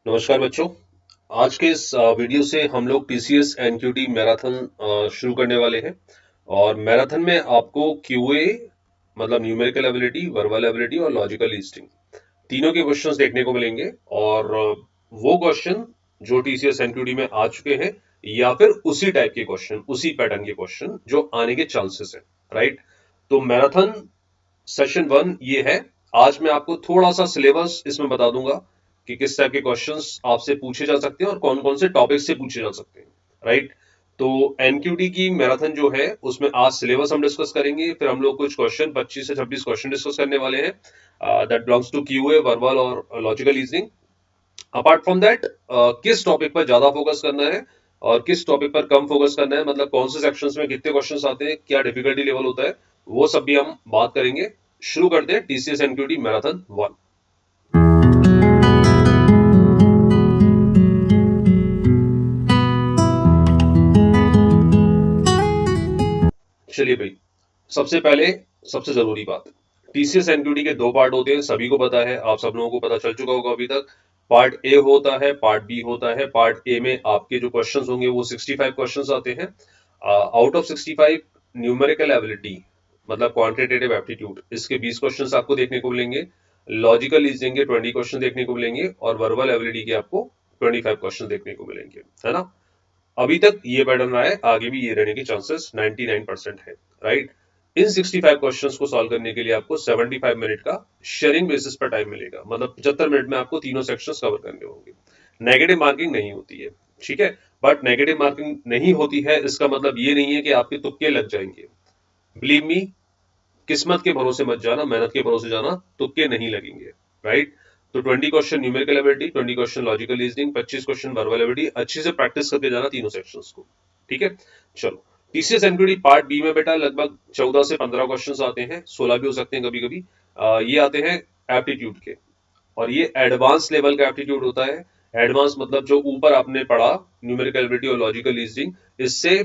नमस्कार बच्चों। आज के इस वीडियो से हम लोग टीसीएस एनक्यूटी मैराथन शुरू करने वाले हैं। और मैराथन में आपको क्यूए मतलब न्यूमेरिकल एबिलिटी, वर्बल एबिलिटी और लॉजिकल रीजनिंग तीनों के क्वेश्चंस देखने को मिलेंगे। और वो क्वेश्चन जो टीसीएस एनक्यूटी में आ चुके हैं या फिर उसी टाइप के क्वेश्चन, उसी पैटर्न के क्वेश्चन जो आने के चांसेस हैं, राइट। तो मैराथन सेशन वन ये है। आज मैं आपको थोड़ा सा सिलेबस इसमें बता दूंगा कि किस टाइप के क्वेश्चंस आपसे पूछे जा सकते हैं और कौन कौन से टॉपिक से पूछे जा सकते हैं, राइट। तो एनक्यूटी की मैराथन जो है उसमें आज सिलेबस हम डिस्कस करेंगे, फिर हम लोग कुछ क्वेश्चन 25 से 26 क्वेश्चन डिस्कस करने वाले हैं that belongs to QA, verbal और logical reasoning. Apart from that किस टॉपिक पर ज्यादा फोकस करना है और किस टॉपिक पर कम फोकस करना है, मतलब कौन से सेक्शंस में कितने क्वेश्चंस आते हैं, क्या डिफिकल्टी लेवल होता है, वो सब भी हम बात करेंगे। शुरू करते हैं टीसीएस एनक्यूटी मैराथन वन। चलिए भाई, सबसे पहले सबसे जरूरी बात, टीसीएस एनक्यूटी के दो पार्ट होते हैं, सभी को पता है, आप सब लोगों को पता चल चुका होगा अभी तक। पार्ट ए होता है, पार्ट बी होता है। पार्ट ए में आपके जो क्वेश्चंस होंगे वो 65 क्वेश्चंस आते हैं। आउट ऑफ 65 न्यूमेरिकल एबिलिटी मतलब क्वांटिटेटिव एप्टीट्यूड, इसके 20 क्वेश्चंस आपको देखने को मिलेंगे। लॉजिकल रीजनिंग के 20 क्वेश्चन देखने को मिलेंगे और वर्बल एबिलिटी के आपको 25 क्वेश्चन देखने को मिलेंगे, है ना। अभी तक ये पैटर्न रहा है, आगे भी ये रहने के चांसेस 99% है, राइट। इन 65 क्वेश्चंस को सॉल्व करने के लिए आपको 75 मिनट का शेयरिंग बेसिस पर टाइम मिलेगा, मतलब 75 मिनट में आपको तीनों सेक्शंस कवर करने होंगे। नेगेटिव मार्किंग नहीं होती है, ठीक है। बट नेगेटिव मार्किंग नहीं होती है इसका मतलब ये नहीं है कि आपके तुक्के लग जाएंगे। बिलीव मी, किस्मत के भरोसे मत जाना, मेहनत के भरोसे जाना, तुक्के नहीं लगेंगे, राइट। तो 20 question numerical ability, 20 question logical reasoning, 25 question verbal ability, अच्छे से प्रैक्टिस करके जाना तीनों सेक्शंस को, ठीक है। चलो, टीसीएस एनक्यूटी पार्ट बी में बेटा लगभग 14 से 15 क्वेश्चंस आते हैं, 16 भी हो सकते हैं कभी कभी। ये आते हैं एप्टीट्यूड के, और ये एडवांस लेवल का एप्टीट्यूड होता है। एडवांस मतलब जो ऊपर आपने पढ़ा न्यूमेरिकल एबिलिटी और लॉजिकल रीजनिंग, इससे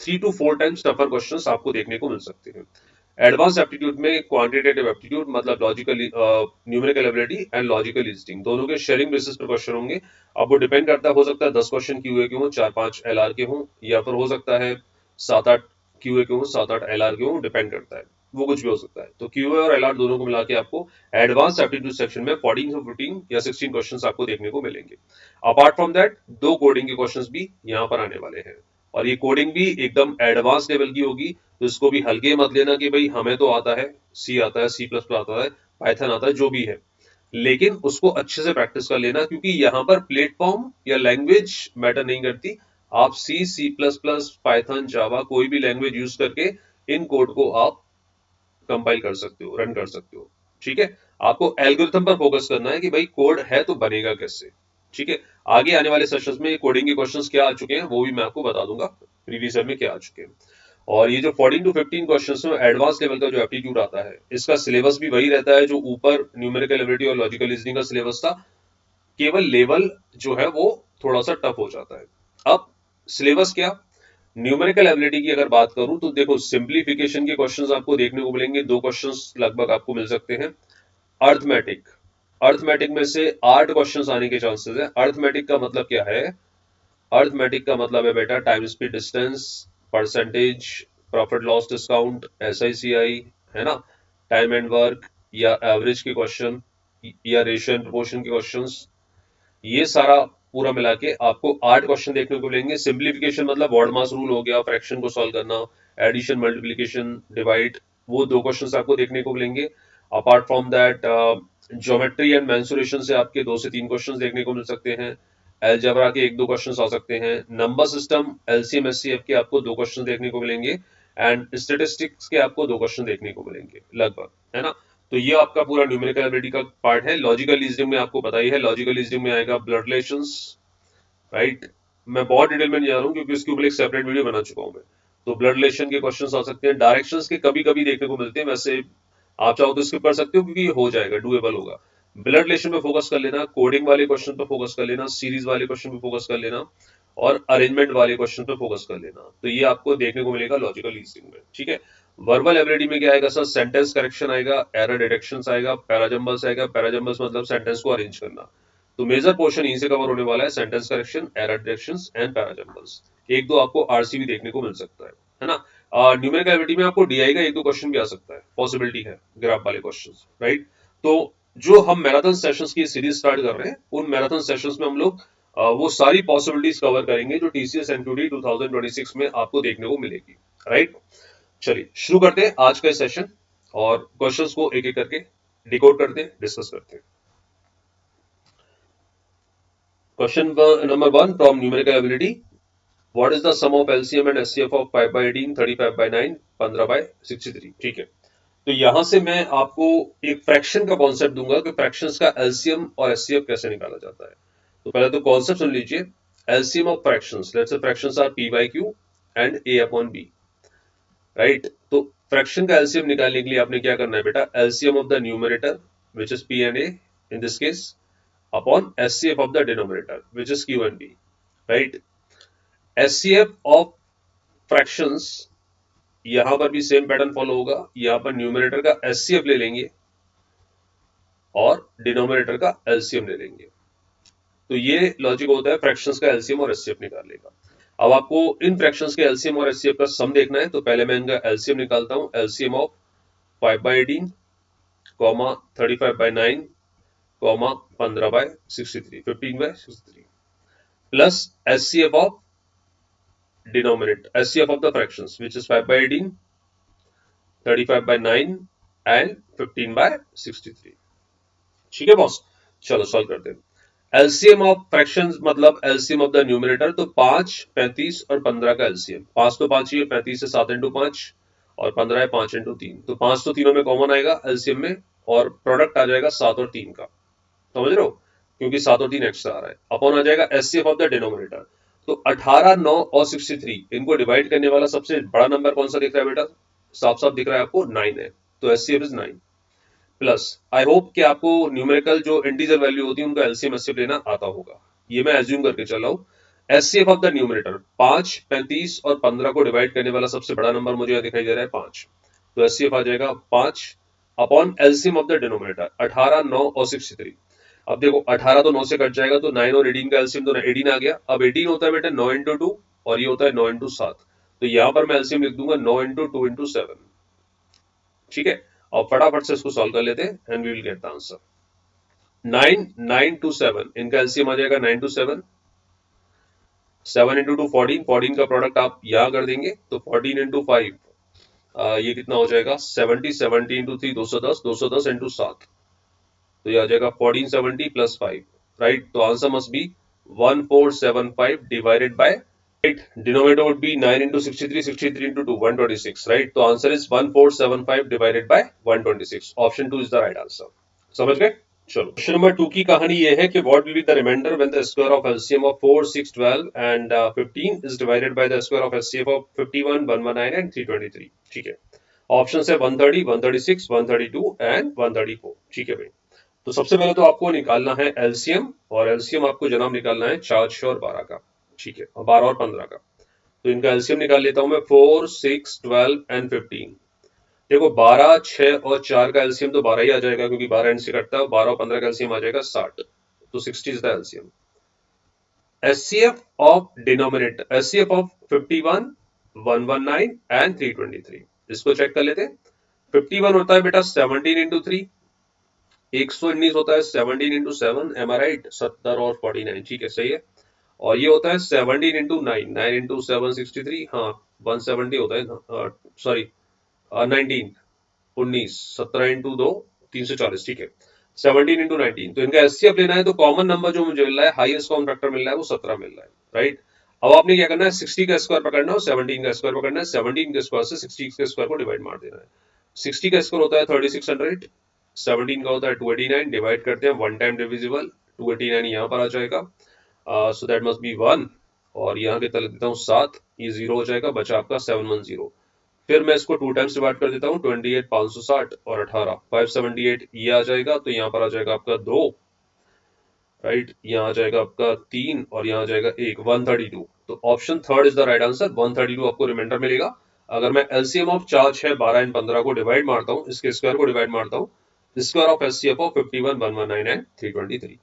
3 to 4 टाइम्स टफर क्वेश्चंस आपको देखने को मिल सकते हैं। एडवांस एप्टीट्यूड में क्वांटिटेटिव एप्टीट्यूड मतलब logical numerical ability and logical reasoning दोनों के शेयरिंग बेसिस पर क्वेश्चन होंगे। अब वो डिपेंड करता है, हो सकता है 10 क्वेश्चन क्यूए के हों, 4-5 एलआर के हों, या फिर हो सकता है 7-8 क्यूए के हों, 7-8 एलआर के हों, डिपेंड करता है। वो कुछ भी हो सकता है। तो क्यूए और एलआर दोनों को मिला के आपको एडवांस एप्टीट्यूड सेक्शन में 14 से 15 या 16 क्वेश्चंस आपको देखने को मिलेंगे। अपार्ट फ्रॉम दैट दो कोडिंग के क्वेश्चंस भी यहाँ पर आने वाले हैं, और ये कोडिंग भी एकदम एडवांस लेवल की होगी। तो इसको भी हल्के मत लेना कि भाई हमें तो आता है, सी आता है, सी प्लस प्लस आता है, पाइथन आता है, जो भी है, लेकिन उसको अच्छे से प्रैक्टिस कर लेना, क्योंकि यहाँ पर प्लेटफॉर्म या लैंग्वेज मैटर नहीं करती। आप सी, सी प्लस प्लस, पाइथन, जावा कोई भी लैंग्वेज यूज करके इन कोड को आप कंपाइल कर सकते हो, रन कर सकते हो, ठीक है। आपको एल्गोरिथम पर फोकस करना है कि भाई कोड है तो बनेगा कैसे, ठीक है। आगे आने वाले सेशंस में कोडिंग के क्वेश्चंस क्या आ चुके हैं वो भी मैं आपको बता दूंगा, प्रीवियस ईयर में क्या आ चुके हैं। और ये जो 14 to 15 क्वेश्चंस में एडवांस लेवल का जो एप्टीट्यूड आता है, इसका सिलेबस भी वही रहता है जो ऊपर न्यूमेरिकल एबिलिटी और लॉजिकल रीजनिंग का सिलेबस था। केवल लेवल जो है वो थोड़ा सा टफ हो जाता है। अब सिलेबस क्या, न्यूमेरिकल एबिलिटी की अगर बात करूं तो देखो, सिंप्लीफिकेशन के क्वेश्चंस आपको देखने को मिलेंगे, दो क्वेश्चंस लगभग आपको मिल सकते हैं। अर्थमेटिक, अर्थमेटिक में से 8 क्वेश्चंस आने के चांसेस है। अर्थमेटिक का मतलब क्या है, अर्थमेटिक का मतलब है बेटा time speed distance, percentage, profit loss discount, SI CI, है ना, टाइम एंड वर्क, या एवरेज के क्वेश्चन, या रेशियो एंड प्रोपोर्शन के क्वेश्चंस। ये सारा पूरा मिला के आपको 8 क्वेश्चन देखने को मिलेंगे। सिंप्लीफिकेशन मतलब वर्ड मास रूल हो गया, फ्रैक्शन को सॉल्व करना, एडिशन, मल्टीप्लीकेशन, डिवाइड, वो 2 क्वेश्चन आपको देखने को मिलेंगे। Apart from that geometry and mensuration से आपके 2 से 3 क्वेश्चन देखने को मिल सकते हैं। एलजेब्रा के 1-2 क्वेश्चन आ सकते हैं। नंबर सिस्टम, एलसीएम, एचसीएफ के आपको 2 क्वेश्चन देखने को मिलेंगे। एंड स्टेटिस्टिक्स के आपको 2 क्वेश्चन देखने को मिलेंगे लगभग, है ना। तो ये आपका पूरा न्यूमेरिकल एबिलिटी का पार्ट है। लॉजिकल रीजनिंग में आपको पता ही है, लॉजिकल रीजनिंग में आएगा ब्लड रिलेशंस, राइट। मैं बहुत डिटेल में नहीं जा रहा हूँ क्योंकि इसके ऊपर एक सेपरेट वीडियो बना चुका हूँ मैं। तो ब्लड रिलेशन के क्वेश्चंस आ सकते हैं। डायरेक्शंस के कभी कभी देखने को मिलते हैं, वैसे आप चाहो तो स्किप कर सकते हो क्योंकि ये हो जाएगा, डुएबल होगा। ब्लड रिलेशन पे फोकस कर लेना, कोडिंग वाले क्वेश्चन पे फोकस कर लेना, सीरीज वाले क्वेश्चन पे फोकस कर लेना, और अरेंजमेंट वाले क्वेश्चन पे फोकस कर लेना। तो ये आपको देखने को मिलेगा लॉजिकल रीजनिंग में, ठीक है। वर्बल एबिलिटी में क्या आएगा सर, सेंटेंस करेक्शन आएगा, एरर डिटेक्शन आएगा, पैराजम्बल्स आएगा। पैराजम्बल्स मतलब सेंटेंस को अरेंज करना, तो मेजर पोर्शन यहीं से कवर होने वाला है, sentence correction, error detections and parajumbles. एक दो आपको आरसीबी देखने को मिल सकता है ना। न्यूमेरिकल एबिलिटी में आपको डीआई का एक दो क्वेश्चन भी आ सकता है, पॉसिबिलिटी है, ग्राफ वाले क्वेश्चंस, राइट। तो जो हम मैराथन सेशंस की सीरीज स्टार्ट कर रहे हैं, उन मैराथन सेशंस में हम लोग वो सारी पॉसिबिलिटीज कवर करेंगे जो टीसीएस एनक्यूटी 2026 में आपको देखने को मिलेगी, राइट। चलिए शुरू करते हैं आज का सेशन और क्वेश्चंस को एक एक करके डिकोड करते हैं, डिस्कस करते हैं। Question number 1 from numerical ability, what is the sum of LCM and HCF of 5 by 18, 35 by 9, 15 by 63। ठीक है, तो यहां से मैं आपको एक फ्रैक्शन का कॉन्सेप्ट दूंगा कि फ्रैक्शंस का एलसीएम और एचसीएफ कैसे निकाला जाता है। तो पहले तो कॉन्सेप्ट सुन लीजिए। LCM of fractions, let's say fractions are P by Q and A upon B, right. तो फ्रैक्शन का एलसीएम निकालने के लिए आपने क्या करना है बेटा, LCM of the numerator which is P and A in this case upon HCF of the denominator which is Q and B, right. HCF of fractions, यहां पर भी सेम पैटर्न फॉलो होगा, यहां पर न्यूमरेटर का एचसीएफ ले लेंगे और डिनोमिनेटर का एलसीएम ले लेंगे। तो ये लॉजिक होता है फ्रैक्शंस का एलसीएम और एचसीएफ निकालने का। अब आपको इन फ्रैक्शंस के एलसीएम और एचसीएफ का सम देखना है, तो पहले मैं इनका एलसीएम निकालता हूं। LCM of 5 by 18, 35 by 9, 15 by 63, 15 by 63, plus HCF of denominator, HCF of the fractions, which is 5 by 18, 35 by 9 and 15 by 63। ठीक है बॉस, चलो सॉल्व करते हैं। एलसीएम ऑफ फ्रैक्शंस मतलब एलसीएम ऑफ द न्यूमरेटर, तो 5, 35 और 15 का एलसीएम। 5 तो 5 ही है, 35 है 7 इंटू 5 और 15 है 5 इंटू 3। तो 5 तो तीनों में कॉमन आएगा एलसीएम में और प्रोडक्ट आ जाएगा 7 और 3 का, समझ रहे हो, क्योंकि 7 और 3 एक्स्ट्रा आ रहा है। अपॉन आ जाएगा एचसीएफ ऑफ द डिनोमिनेटर। तो 18, 9 और 63 इनको डिवाइड करने वाला सबसे बड़ा नंबर कौन सा दिख रहा है बेटा, साफ साफ दिख रहा है आपको, 9 है। तो HCF is 9 plus, I hope कि आपको न्यूमेरिकल जो इंटीजर वैल्यू होती है उनका एलसीएम एचसीएफ लेना आता होगा, ये मैं एज्यूम करके चल रहा हूं। एचसीएफ ऑफ द न्यूमरेटर 5, 35 और 15 को डिवाइड करने वाला सबसे बड़ा नंबर मुझे यहाँ दिखाई दे रहा है 5, तो एचसीएफ आ जाएगा 5 upon LCM of the denominator 18, 9 और 63। अब देखो 18 तो 9 से कट जाएगा, तो 9 और 18 का एलसीएम तो 18 आ गया। अब 18 होता है बेटा 9 इंटू 2 और ये होता है 9 इंटू 7, तो यहां पर मैं एलसीएम लिख दूंगा 9 इंटू 2 इंटू 7। ठीक है, और फटाफट से इसको सॉल्व कर लेते हैं and we will get the answer. 9, 9 to 7, इनका एलसीएम आ जाएगा 9 टू 7, 7 इंटू 2 14, 14 का प्रोडक्ट आप यहां कर देंगे तो 14 इंटू 5 ये कितना हो जाएगा 70, 70 इंटू 3 210, 210 इंटू 7, तो ये आ जाएगा 1470 प्लस 5, राइट। तो answer must be 1475 divided by, right, denominator would be 9 into 63, 63 into 2, 126, right? तो answer is 1475 divided by 126। Option 2 is the right answer. समझ गए? चलो क्वेश्चन नंबर 2 की कहानी ये है कि what will be the reminder when the square of LCM of 4, 6, 12 and 15 is divided by the square of HCF of 51, 119 and 323। ठीक है, ऑप्शन है 130, 136, 132 एंड 134। ठीक है भाई, तो सबसे पहले तो आपको निकालना है एलसीएम, और एलसीएम आपको जनाब निकालना है 4, 6 और 12 का। ठीक है, और 12 और 15 का। तो इनका एलसीएम निकाल लेता हूं मैं, 4, 6, 12 एंड 15। देखो 12, 6 और 4 का एलसीएम तो 12 ही आ जाएगा, क्योंकि 12 एंड से कटता है। 12 और 15 का एलसीएम आ जाएगा 60, तो 60 is the LCM. HCF of denominator, HCF of 51, 119 and 323, इसको चेक कर लेते हैं। 51 होता है बेटा 17 इंटू 3, 119 होता है 17 इंटू 7, एम आई राइट, 70 और 49। ठीक है, सही है। और ये होता है 17 इंटू 9, 9 इंटू 7 63, हाँ 170 होता है ना, सॉरी 19, 19, 17 इंटू 2 340। ठीक है, 17 इंटू 19। तो इनका एचसीएफ लेना है, तो कॉमन नंबर जो मुझे मिल रहा है, हाईएस्ट कॉमन फैक्टर मिल रहा है, वो 17 मिल रहा है, राइट। अब आपने क्या करना है, 60 का स्क्वायर पकड़ना है और 17 का स्क्वायर पकड़ना है। 17 के स्क्वायर से 60 के स्क्वायर को डिवाइड मार देना है। 60 का स्क्वायर होता है 3600, 17 का होता है 289, डिवाइड करते हैं, वन टाइम डिविजिबल, 289 यहाँ पर आ जाएगा, सो दैट मस्ट बी 1, और यहाँ के तले देता हूँ 7, ये 0 हो जाएगा, बचा आपका 710। फिर मैं इसको 2 टाइम्स डिवाइड कर देता हूँ, 28, 560 और 18, 578 ये आ जाएगा, तो यहाँ पर आ जाएगा आपका 2, राइट, यहाँ आ जाएगा आपका 3 और यहाँ आ जाएगा 1, 132। तो option third is the right answer, 132 आपको रिमाइंडर मिलेगा। अगर मैं एलसीएम ऑफ 4, 6, 12 एंड 15 को डिवाइड मारता हूँ, इसके स्क्वायर को डिवाइड मारता हूँ, square of HCF of 51, 119 and 323।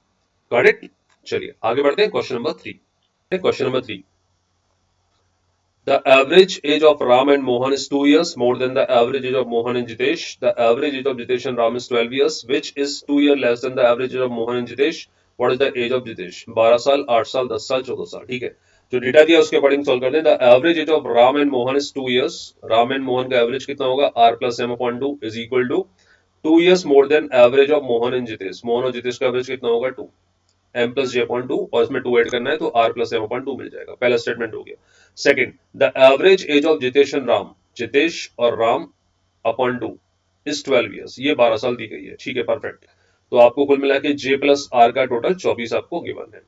Got it. चलिए आगे बढ़ते हैं question number 3। Question number 3, the average age of Ram and Mohan is 2 years more than the average age of Mohan and Jitesh. The average age of Jitesh and Ram is 12 years, which is 2 years less than the average age of Mohan and Jitesh. What is the age of Jitesh? 12 साल, 8 साल, 10 साल, 14 साल। ठीक है, जो data दिया उसके according solve करते हैं। The average age of Ram and Mohan is 2 years। Ram and Mohan का एवरेज कितना होगा? r plus m upon 2 is equal to 2 years more than average of Mohan and Jitesh. Mohan और जितेश का एवरेज कितना होगा? 2 m प्लस j अपॉन 2, और इसमें 2 ऐड करना है तो r प्लस m अपॉन 2 मिल जाएगा। पहला स्टेटमेंट हो गया। Second, the average age of Jitesh and Ram, Jitesh और राम अपॉन 2 इज 12 years। ये 12 साल दी गई है। ठीक है, परफेक्ट। तो आपको कुल मिला के j प्लस r का टोटल 24 आपको गिवन है,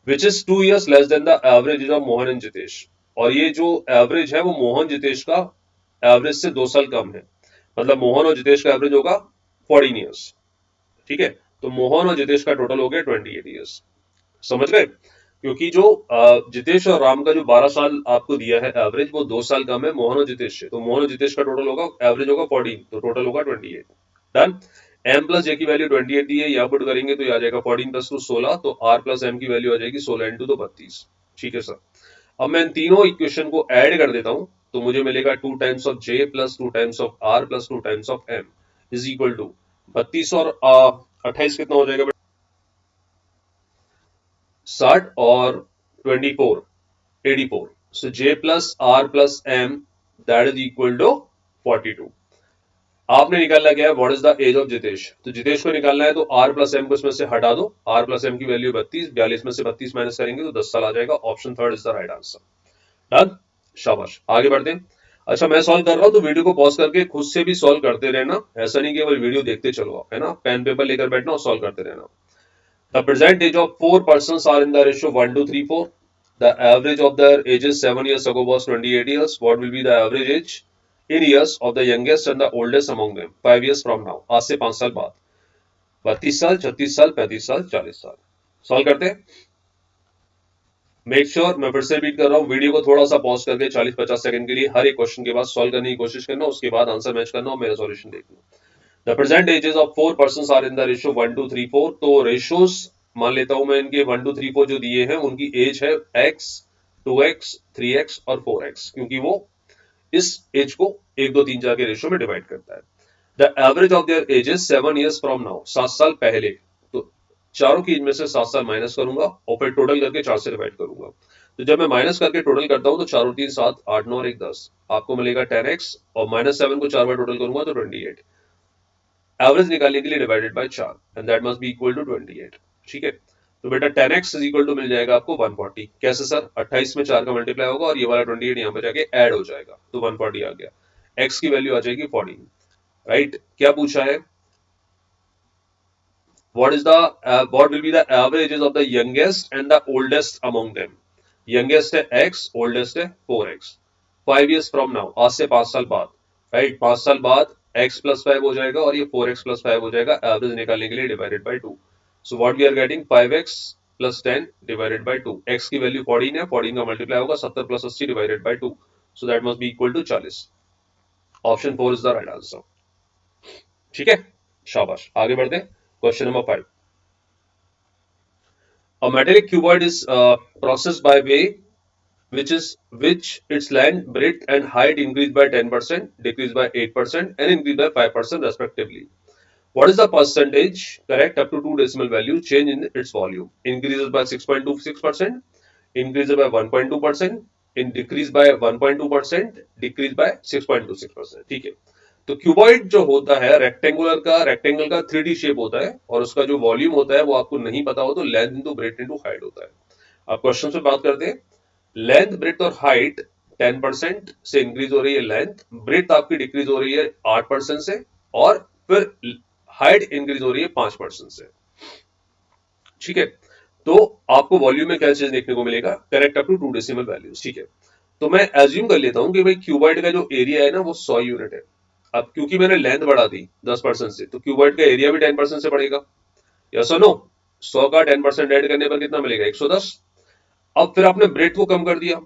which is 2 years less than the average age of Mohan and Jitesh. और ये जो एवरेज है वो मोहन जितेश का एवरेज से 2 साल कम है। मतलब मोहन और जितेश का एवरेज होगा 14 years। ठीक है, तो मोहन और जितेश का टोटल हो गया 28 years। समझ गए? क्योंकि जो जितेश और राम का जो 12 साल आपको दिया है एवरेज, वो 2 साल कम है मोहन और जितेश से। तो मोहन और जितेश का टोटल होगा, एवरेज होगा 14, तो टोटल होगा 28। डन। m प्लस j की वैल्यू 28 दी है, यहाँ पुट करेंगे तो ये आ जाएगा 14 प्लस 2 16, तो r प्लस m की वैल्यू आ जाएगी 16 इंटू तो 32। ठीक है सर। अब मैं इन तीनों इक्वेशन को ऐड कर देता हूं, तो मुझे मिलेगा 2 times of j plus 2 times of r plus 2 times of m is equal to 32 और 28 कितना हो जाएगा? 60 और 24 84। So j plus r plus m that is equal to 42। आपने निकालना क्या है? What is the age of Jitesh. तो जितेश को निकालना है तो r प्लस m को इसमें से हटा दो। r प्लस m की वैल्यू 32, 42 में से 32 माइनस करेंगे तो 10 साल आ जाएगा। Option third is the right answer. Done. शाबाश, आगे बढ़ते हैं। अच्छा, मैं सॉल्व कर रहा हूं तो वीडियो को पॉज करके खुद से भी सॉल्व करते रहना। ऐसा नहीं केवल वीडियो देखते चलो आप, है ना, पेन पेपर लेकर बैठना और सॉल्व करते रहना। The present age of 4 persons are in the ratio 1 to 3 4. The average of their ages 7 years ago was 28 years. What will be the average age in years of the youngest and the oldest among them 5 years from now? आज से 5 साल बाद। 32 साल, 36 साल, 35 साल, 40 साल। Solve करते हैं। मेक श्योर, मैं फिर से रिपीट कर रहा हूँ, वीडियो को थोड़ा सा पॉज करके 40-50 सेकंड के लिए हर एक क्वेश्चन के बाद सॉल्व करने की कोशिश करना, उसके बाद आंसर मैच करना और मेरा सॉल्यूशन देखना। The present ages of 4 persons are in the ratio 1 to 3 4। तो रेशियोज मान लेता हूं मैं, इनके 1 to 3 4 जो दिए हैं उनकी एज है x, 2x, 3x और 4x, क्योंकि वो इस एज को 1 2 3 4 के रेशियो में डिवाइड करता है। The average of their edges 7 years from now, 7 साल पहले। तो चारों की एज में से 7 साल माइनस करूंगा और फिर टोटल करके 4 से डिवाइड करूंगा। तो जब मैं माइनस करके टोटल करता हूं तो 4 और 3 7, 8 9 और 1 10, आपको मिलेगा 10x, और -7 को 4 बार टोटल करूंगा तो 28। एवरेज निकालने के लिए divided by 4 and that must be equal to 28। ठीक है, तो बेटा 10x इज इक्वल टू मिल जाएगा आपको 140। कैसे सर? 28 में 4 का मल्टीप्लाई होगा और ये वाला 28 यहाँ पे जाके ऐड हो जाएगा तो 140 आ गया। x की वैल्यू आ जाएगी 14। राइट, क्या पूछा है? What is the what will be the average of the youngest and the oldest among them. Youngest है x, ओल्डेस्ट है 4x। 5 years फ्रॉम नाउ, आज से 5 साल बाद। राइट, 5 साल बाद x प्लस 5 हो जाएगा और ये 4x प्लस 5 हो जाएगा, एवरेज निकालने के लिए divided by 2। So what we are getting 5x plus 10 divided by 2। x की वैल्यू 14 है, 14 का मल्टीप्लाई होगा 70 plus 80 divided by 2, so that must be equal to 40। Option 4 is the right answer. ठीक है, शाबाश, आगे बढ़ते हैं। Question number 5। A metallic cuboid is processed by way which its length, breadth and height increase by 10%, decrease by 8% and increase by 5% respectively. What is the percentage correct up to 2 decimal value change in its volume? Increases by 6.26%, increases by 1.2%, in decrease by 1.2%, decrease by 6.26%। ठीक है, तो cuboid जो होता है rectangle का 3D shape होता है और उसका जो वॉल्यूम होता है वो आपको नहीं पता हो तो length into breadth into height होता है। अब क्वेश्चन से बात करते हैं। लेंथ, ब्रेथ और हाइट 10% से इंक्रीज हो रही है लेंथ, ब्रेथ आपकी डिक्रीज हो रही है 8% से, और फिर हाइट इंक्रीज हो रही है 5% से। ठीक है, तो आपको वॉल्यूम में क्या चीज देखने को मिलेगा? Correct up to 2 decimal values. ठीक है, तो मैं एज्यूम कर लेता हूं कि भाई क्यूबॉइड का जो एरिया है ना वो 100 यूनिट है। अब क्योंकि मैंने लेंथ बढ़ा दी 10% से, तो क्यूबॉइड का एरिया भी 10% से बढ़ेगा। यस और नो? 100 का 10% ऐड करने पर कितना मिलेगा? 110। अब फिर आपने ब्रेथ को कम कर दिया।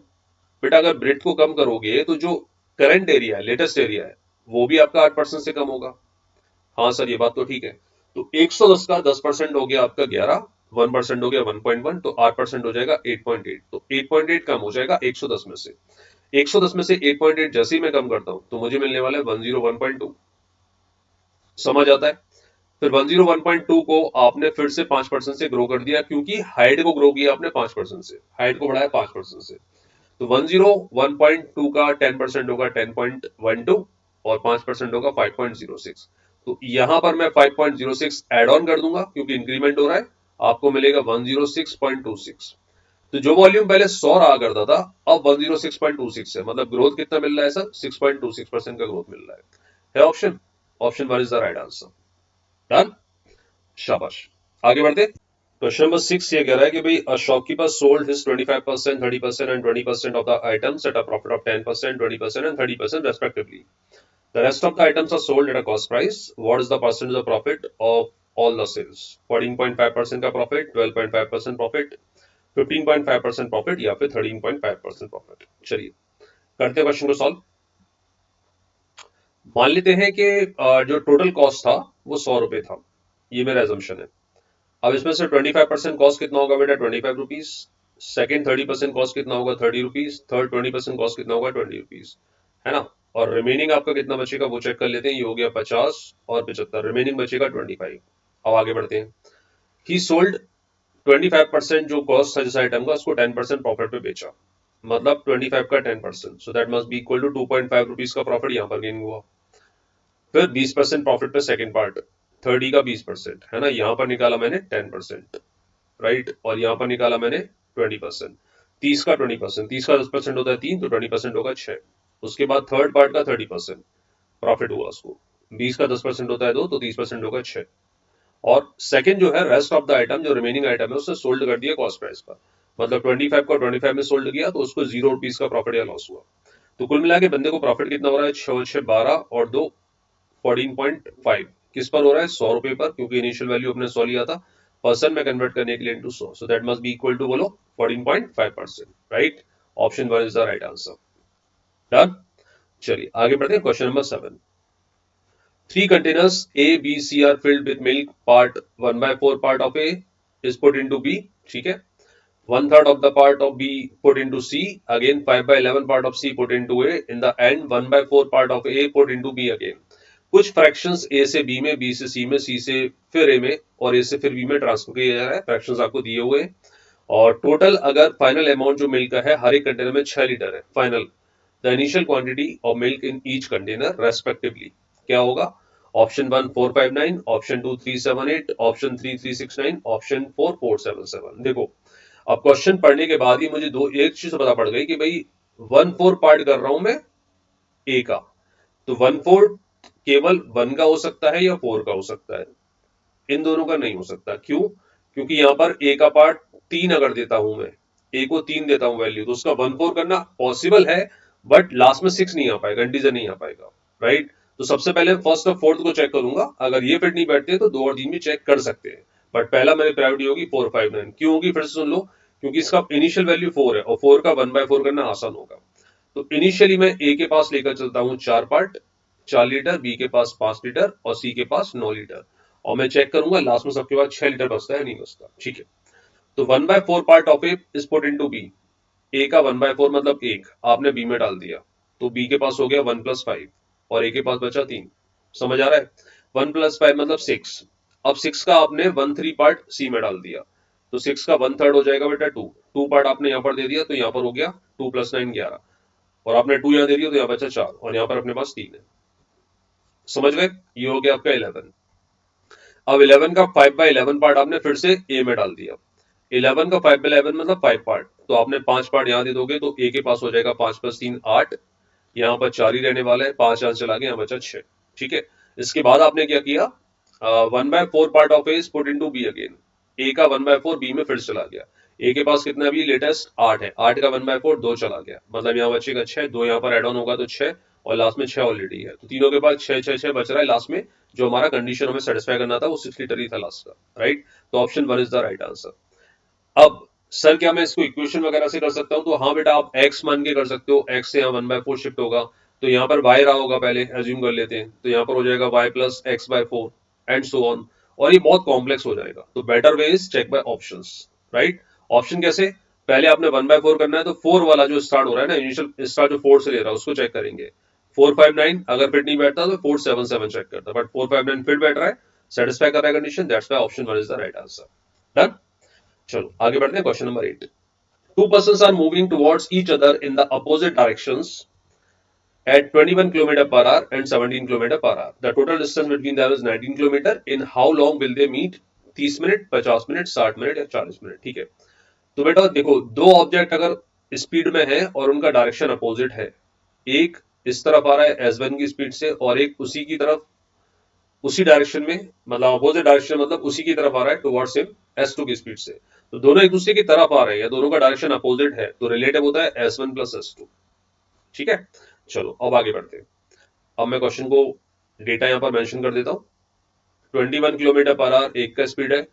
बेटा अगर ब्रेथ को कम करोगे तो जो करंट एरिया है, लेटेस्ट एरिया है, वो भी आपका 8% से कम होगा। हाँ सर, ये बात तो ठीक है। तो 110 का 10% हो गया आपका 11, 1% हो गया 1.1, तो 8% हो जाएगा 8.8, तो 8.8 कम हो जाएगा 110 में से। 110 में से 8.8 जैसे ही मैं कम करता हूं तो मुझे मिलने वाला है 101.2। समझ आता है? फिर 101.2 को आपने फिर से 5% से ग्रो कर दिया, क्योंकि हाइट को ग्रो किया आपने 5% से, हाइट को बढ़ाया 5% से। तो 101.2 का 10% होगा 10.12 और 5% होगा 5.06। तो यहां पर मैं 5.06 एड ऑन कर दूंगा क्योंकि इंक्रीमेंट हो रहा है, आपको मिलेगा 106.26। तो जो वॉल्यूम पहले 100 रहा करता था अब 106.26 है, मतलब ग्रोथ कितना मिल रहा है सर? 6.26% का ग्रोथ मिल रहा है option? Option one is the right answer. Done, शाबाश। आगे बढ़ते। क्वेश्चन नंबर 6 ये कह रहा है कि भाई a shopkeeper sold his 25%, 30% and 20% of the items at a profit of 10%, 20% and 30% respectively. The rest of the items are sold at a cost price. What is the percentage of profit of all the sales? 14.5% का profit, 12.5% profit, 15.5% profit या फिर 13.5% profit. चलिए करते हैं question को solve. मान लेते हैं कि जो टोटल कॉस्ट था वो 100 रुपए था, ये मेरा एजम्पशन है। अब इसमें से 25% कॉस्ट कितना होगा बेटा? 25 रुपीज। सेकेंड 30% कॉस्ट कितना होगा? 30 रुपीज। थर्ड 20% कॉस्ट कितना होगा? 20 रुपीज, है ना? और रिमेनिंग आपका कितना बचेगा वो चेक कर लेते हैं। ये हो गया 50 और 75, रिमेनिंग बचेगा 25। अब आगे बढ़ते हैं। ही सोल्ड 25% जो कॉस्ट था जिस आइटम का, उसको 10% प्रॉफिट पे बेचा, मतलब 25 का 10%, so that must be equal to 2.5 rupees का प्रॉफिट यहाँ पर गेन हुआ। फिर 20% प्रॉफिट पे सेकंड पार्ट, 30 का 20%, है ना? यहाँ पर निकाला मैंने 10%, राइट? और यहाँ पर निकाला मैंने 20%। 30 का 20%, 30 का 10% होता है 3, तो 20% होगा 6। उसके बाद थर्ड पार्ट का 30% प्रॉफिट हुआ उसको, 20 का 10% होता है 2, तो 30% होगा 6। और सेकंड जो है रेस्ट ऑफ द आइटम, जो रिमेनिंग आइटम है, उसने सोल्ड कर दिया कॉस्ट प्राइस पर, मतलब 25 को 25 में सोल्ड किया तो उसको 0 रुपीज का प्रॉफिट या लॉस हुआ। तो कुल मिला के बंदे को प्रॉफिट कितना हो रहा है? 6 6 12 और 2 14.5। किस पर हो रहा है? 100 रुपए पर, क्योंकि इनिशियल वैल्यू अपने 100 लिया था, परसेंट में कन्वर्ट करने के लिए into 100, so that must be equal to, बोलो, 14.5%, right? Option one is the right answer. Done. चलिए आगे बढ़ते हैं। Question number 7। Three containers A, B, C are filled with milk. Part 1/4 part of A is put into B. ठीक है। 1/3 of the part of B put into C. Again 5/11 part of C put into A. In the end 1/4 part of A put into B again. कुछ fractions A से B में, B से C में, C से फिर A में और A से फिर B में ट्रांसफर किया जा रहा है। फ्रैक्शंस आपको दिए हुए हैं और टोटल अगर फाइनल अमाउंट जो मिल्क का है हर एक कंटेनर में 6 लीटर है final. The initial quantity of milk in each container respectively क्या होगा? Option one 459, option two 378, option three 369, option four 477। देखो अब क्वेश्चन पढ़ने के बाद ही मुझे दो एक चीज पता पड़ गई कि भाई 1/4 पार्ट कर रहा हूं मैं ए का, तो 1/4 केवल 1 का हो सकता है या 4 का हो सकता है, इन दोनों का नहीं हो सकता। क्यों? क्योंकि यहां पर ए का पार्ट 3 अगर देता हूं मैं, ए को 3 देता हूं वैल्यू, तो उसका 1/4 करना पॉसिबल है, बट लास्ट में 6 नहीं आ पाएगा, इंटीजर नहीं आ पाएगा, राइट? तो सबसे पहले फर्स्ट और फोर्थ को चेक करूंगा, अगर ये फिट नहीं बैठते तो 2 और 3 भी चेक कर सकते हैं, बट पहला मेरी प्रायोरिटी होगी 459। क्यों होगी फिर से सुन लो, क्योंकि इसका इनिशियल वैल्यू 4 है और 4 का 1/4 करना आसान होगा। तो इनिशियली मैं ए के पास लेकर चलता हूं 4 पार्ट 4 लीटर, बी के पास 5 लीटर और सी के पास 9 लीटर, और मैं चेक करूंगा लास्ट में सबके बाद 6 लीटर बचता है नहीं बचता। ठीक है, तो 1/4 part of A is put into B. A का 1/4 मतलब एक आपने बी में डाल दिया, तो बी के पास हो गया 1+5 और ए के पास बचा 3। समझ आ रहा है? 1+5 मतलब 6। अब 6 का आपने 1/3 पार्ट सी में डाल दिया, तो 6 का 1/3 हो जाएगा बेटा 2। 2 पार्ट आपने यहां पर दे दिया, तो यहां पर हो गया 2 + 9 11, और आपने 2 यहां दे दिया तो यहां बचा 4 और यहां पर अपने पास 3 है। समझ गए? ये हो गया आपका 11। अब 11 का 5/11 पार्ट आपने फिर से ए में डाल दिया। 11 का 5/11 मतलब 5 पार्ट, तो आपने 5 पार्ट यहां दे दोगे तो ए के पास हो जाएगा 5 + 3 8, यहाँ पर 4 ही रहने वाला है, 5 यहाँ चला गया, यहाँ बचा 6। ठीक है, इसके बाद आपने क्या किया? 1/4 part of A is put into B again. A का 1/4 बी में फिर चला गया। ए के पास कितना अभी लेटेस्ट 8 है, 8 का 1/4 2 चला गया, मतलब यहाँ बचेगा 6, 2 यहाँ पर एड ऑन होगा तो 6 और लास्ट में 6 ऑलरेडी है, तो तीनों के पास 6 6 6 बच रहा है। लास्ट में जो हमारा कंडीशन हमें सेटिस्फाई करना था वो 6 लीटर ही था लास्ट का, राइट? तो option one is the right answer. अब सर क्या मैं इसको इक्वेशन वगैरह से कर सकता हूँ? तो हाँ बेटा, आप x मान के कर सकते हो, x से यहाँ 1/4 शिफ्ट होगा तो यहाँ पर y रहा होगा, पहले एज्यूम कर लेते हैं, तो यहाँ पर हो जाएगा y + x/4 and so on. और ये बहुत कॉम्प्लेक्स हो जाएगा। तो better way is check by options, right. Option कैसे, पहले आपने 1/4 करना है तो 4 वाला जो स्टार्ट हो रहा है ना, इनिशियल स्टार्ट जो 4 से ले रहा है उसको चेक करेंगे। 459 अगर फिट नहीं बैठता तो 477 चेक करता, बट 459 फिट बैठ रहा है, सेटिस्फाई कर रहा है condition, that's why option 1 is the right answer. Done. चलो आगे बढ़ते हैं, question number 8। Two persons are moving towards each other in the opposite directions at 21 km per hour and 17 km per hour. The total distance between them is 19 km. In how long will they meet? 30 minute, 50 minute, 60 minute या 40 minute. ठीक है, तो बेटा देखो, दो object अगर speed में है और उनका डायरेक्शन अपोजिट है, एक इस तरफ आ रहा है S1 की स्पीड से और एक उसी की तरफ, उसी डायरेक्शन में, मतलब अपोजिट डायरेक्शन, मतलब उसी की तरफ आ रहा है टुवर्ड्स हिम S2 की स्पीड से, तो दोनों एक दूसरे की तरफ आ रहे हैं या दोनों का डायरेक्शन अपोजिट है, तो रिलेटिव होता है S1 प्लस S2। ठीक है, चलो अब आगे बढ़ते हैं। अब मैं क्वेश्चन को डेटा यहां पर मेंशन कर देता हूं। 21 किलोमीटर पर आवर एक का स्पीड है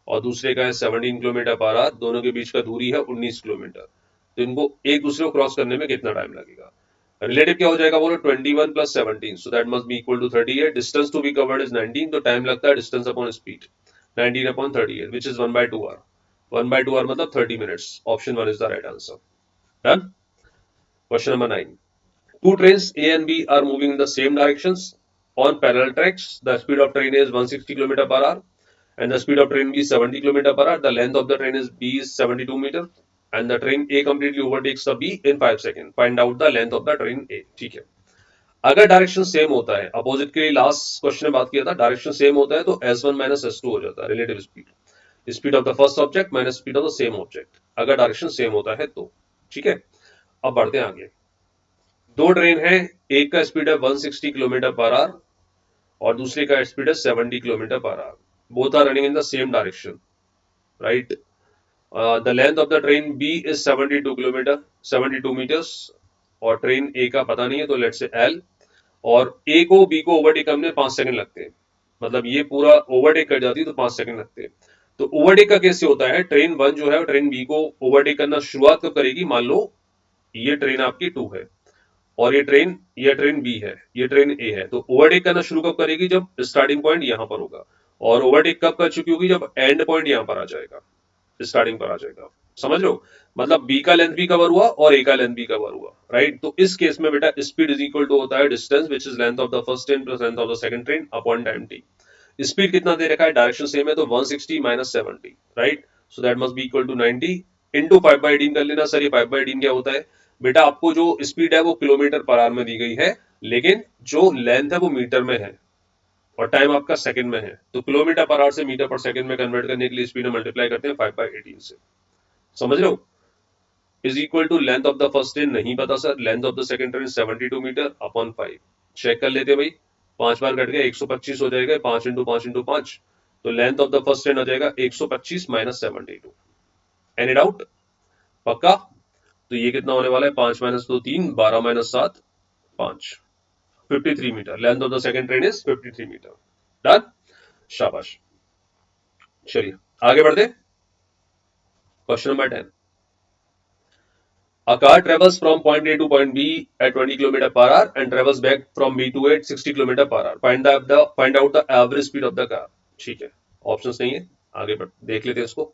और दूसरे का है 17 किलोमीटर पर आवर, दोनों के बीच का दूरी है 19 किलोमीटर। तो इनको एक दूसरे को क्रॉस करने में कितना टाइम लगेगा? रिलेटिव क्या हो जाएगा बोलो, 21 plus 17, so that must be equal to 38। Distance to be covered is 19, तो टाइम लगता है distance upon speed, 19 upon 38 which is 1/2 hour. 1/2 hour मतलब 30 minutes. Option 1 is the right answer. Done. Question number 9। Two trains A and B are moving in the same directions on parallel tracks. The speed of train is 160 km per hour and the speed of train B is 70 km per hour. The length of the train is B is 72 meter and the train A completely overtakes the B in 5 seconds. Find out the length of the train A. ठीक है, अगर direction same होता है, opposite के लिए last question में बात किया था, डायरेक्शन सेम होता है तो S1 माइनस S2 हो जाता है relative speed, speed of the first object minus speed of the same object, अगर डायरेक्शन सेम होता है तो। ठीक है, अब बढ़ते हैं आगे। दो ट्रेन है, एक का स्पीड है 160 किलोमीटर पर आवर और दूसरे का स्पीड है 70 kilometre per hour. Both are running in the same direction, right. The length of the train B is 72 kilometre, 72 metres, और ट्रेन ए का पता नहीं है तो लेट्स से एल, और ए को बी को ओवरटेक करने में 5 सेकंड लगते हैं, मतलब ये पूरा ओवरटेक कर जाती है तो 5 सेकंड लगते हैं। तो ओवरटेक का कैसे होता है, ट्रेन 1 जो है ट्रेन बी को ओवरटेक करना शुरुआत कब करेगी, मान लो ये ट्रेन आपकी 2 है और ये ट्रेन बी है, ये ट्रेन ए है, तो ओवरटेक करना शुरू कब करेगी, जब स्टार्टिंग पॉइंट यहां पर होगा, और ओवरटेक कब कर चुकी होगी, जब एंड पॉइंट यहां पर आ जाएगा, स्टार्टिंग पर आ जाएगा। समझ लो, मतलब बी का लेंथ भी कवर हुआ और ए का लेंथ भी कवर हुआ, राइट। तो इस केस में बेटा स्पीड इज इक्वल टू होता है distance which is length of the first train plus length of the second train upon time T. Speed कितना दे रखा है, डायरेक्शन सेम है तो 160 minus 70, right. So that must be equal to 90 into 5/18 कर लेना। सर ये 5/18 क्या होता है बेटा, आपको जो स्पीड है वो किलोमीटर पर आवर में दी गई है, लेकिन जो लेंथ है वो मीटर में है और टाइम आपका सेकंड में है, तो किलोमीटर पर आवर से मीटर पर सेकंड में कन्वर्ट करने के लिए स्पीड में मल्टीप्लाई करते हैं 5/18 से। समझ रहे हो, is equal to length of the first train नहीं पता sir, length of the second train 72 metre upon 5, check कर लेते भाई, 5 बार कट गया 125 हो जाएगा, 5 इंटू 5 इंटू 5, तो length of the first train हो जाएगा 125 माइनस 72। Any doubt? पक्का? तो ये कितना होने वाला है, 5 minus 2 3, 12 minus 7 5, 53 metre. Length of the second train is 53 metre. Done, शाबाश। चलिए आगे बढ़ते, question number 10। A car travels from point A to point B at 20 km per hour and travels back from B to A at 60 km per hour. Find out the average speed of the car. ठीक है, options नहीं है, आगे बढ़ देख लेते हैं इसको।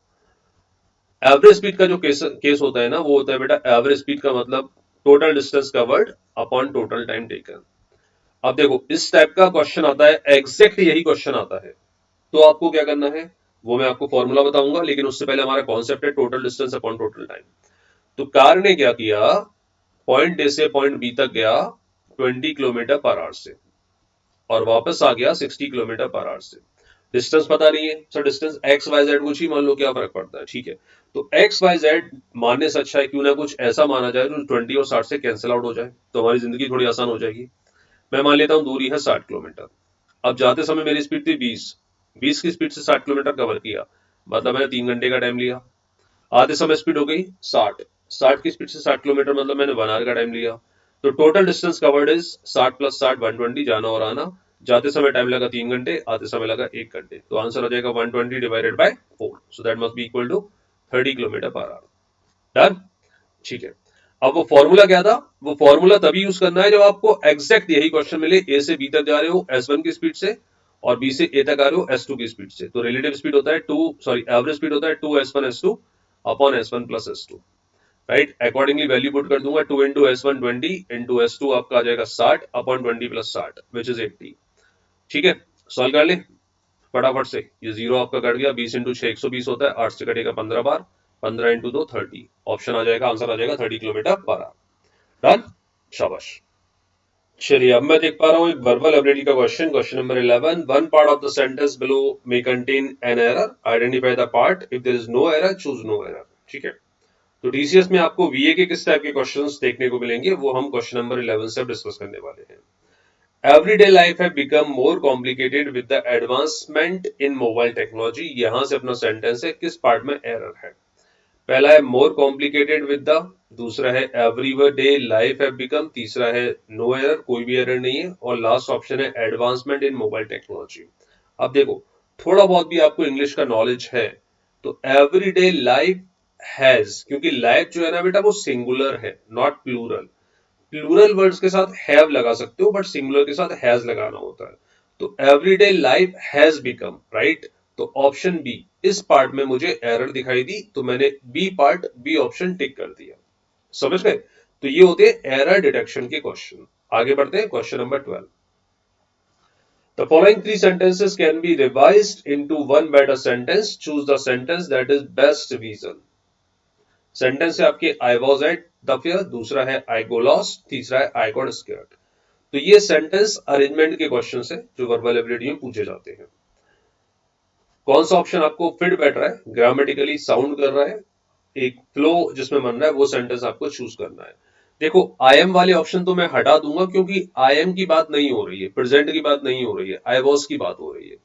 एवरेज स्पीड का जो केस होता है ना, वो होता है बेटा, एवरेज स्पीड का मतलब total distance covered upon total time taken. अब देखो इस टाइप का क्वेश्चन आता है, एग्जैक्ट यही क्वेश्चन आता है, तो आपको क्या करना है वो मैं आपको फॉर्मूला बताऊंगा, लेकिन उससे पहले हमारा कॉन्सेप्ट है total distance upon total time. तो कार ने क्या किया, पॉइंट ए से पॉइंट बी तक गया 20 किलोमीटर पर आवर से और वापस आ गया 60 किलोमीटर पर आवर से। डिस्टेंस पता नहीं है sir, distance X Y Z कुछ ही मान लो, क्या फर्क पड़ता है। ठीक है, तो एक्स वाई जेड मानने से अच्छा है क्यों ना कुछ ऐसा माना जाए जो 20 और 60 से कैंसिल आउट हो जाए, तो हमारी जिंदगी थोड़ी आसान हो जाएगी। मैं मान लेता हूं दूरी है 60 किलोमीटर। अब जाते समय मेरी स्पीड थी 20 की स्पीड से 60 किलोमीटर कवर किया, मतलब मैंने 3 घंटे का टाइम लिया। आधे समय स्पीड हो गई 60 की स्पीड से 60 किलोमीटर, मतलब मैंने 1 आवर का टाइम लिया। तो total distance covered is 60 plus 60 120, जाना और आना। जाते समय टाइम लगा 3 घंटे, आते समय लगा 1 घंटे, तो आंसर हो जाएगा 120 divided by 4, so that must be equal to 30 kilometre per hour. Done, ठीक है। अब वो फॉर्मूला क्या था, वो फॉर्मूला तभी यूज करना है जब आपको एग्जैक्ट यही क्वेश्चन मिले, ए से बी तक जा रहे हो S1 की स्पीड से और बी से ए तक आ रहे हो S2 की स्पीड से, तो रिलेटिव स्पीड होता है एवरेज स्पीड होता है 2s1s2 upon s1+s2, right. Accordingly value put कर दूंगा, 2 इंटू S1 20 इंटू S2 आपका आ जाएगा 60 अपॉन 20+60 विच इज 80। ठीक है, सॉल्व कर ले फटाफट से। ये जीरो आपका कट गया, 20 इंटू 6 120 होता है, 8 से कटेगा 15 बार, 15 इंटू 2 30, ऑप्शन आ जाएगा, आंसर आ जाएगा 30 किलोमीटर पर आवर। डन, शाबाश। चलिए अब मैं देख पा रहा हूँ एक वर्बल एबिलिटी का question, question number 11। One part of the sentence below may contain an error, identify the part, if there is no error choose no error. ठीक है, तो टीसीएस में आपको वीए के किस टाइप के क्वेश्चंस देखने को मिलेंगे वो हम क्वेश्चन नंबर 11 से डिस्कस करने वाले हैं। Everyday life have become more complicated with the advancement in mobile technology। यहां से अपना सेंटेंस है, किस पार्ट में एरर है। पहला है मोर कॉम्प्लिकेटेड विद द, दूसरा है एवरीडे लाइफ हैव बिकम, तीसरा है नो एरर, कोई भी एरर नहीं है, और लास्ट ऑप्शन है एडवांसमेंट इन मोबाइल टेक्नोलॉजी। अब देखो, थोड़ा बहुत भी आपको इंग्लिश का नॉलेज है तो एवरीडे लाइफ हैज, क्योंकि लाइफ जो है ना बेटा वो सिंगुलर है नॉट प्लूरल। प्लूरल वर्ड्स के साथ हैव लगा सकते हो बट सिंगुलर के साथ हैज लगाना होता है। तो everyday life has become, right. तो ऑप्शन बी, इस पार्ट में मुझे एरर दिखाई दी तो मैंने B part, B option tick कर दिया। समझ गए, तो ये होते हैं एरर डिटेक्शन के क्वेश्चन। आगे बढ़ते हैं, question number 12। The following three sentences can be revised into one better sentence. Choose the sentence that is best revision। Sentence है आपके I was at the fair, दूसरा है आई गो लॉस्ट, तीसरा है आई गॉट स्कैर्ड। तो ये सेंटेंस अरेंजमेंट के question है जो वर्बल एबिलिटी में पूछे जाते हैं। कौन सा ऑप्शन आपको फिट बैठ रहा है, ग्रामेटिकली साउंड कर रहा है, एक फ्लो जिसमें मन रहा है, वो सेंटेंस आपको चूज करना है। देखो आई एम वाले ऑप्शन तो मैं हटा दूंगा क्योंकि आई एम की बात नहीं हो रही है, प्रेजेंट की बात नहीं हो रही है, आई वॉज की बात हो रही है।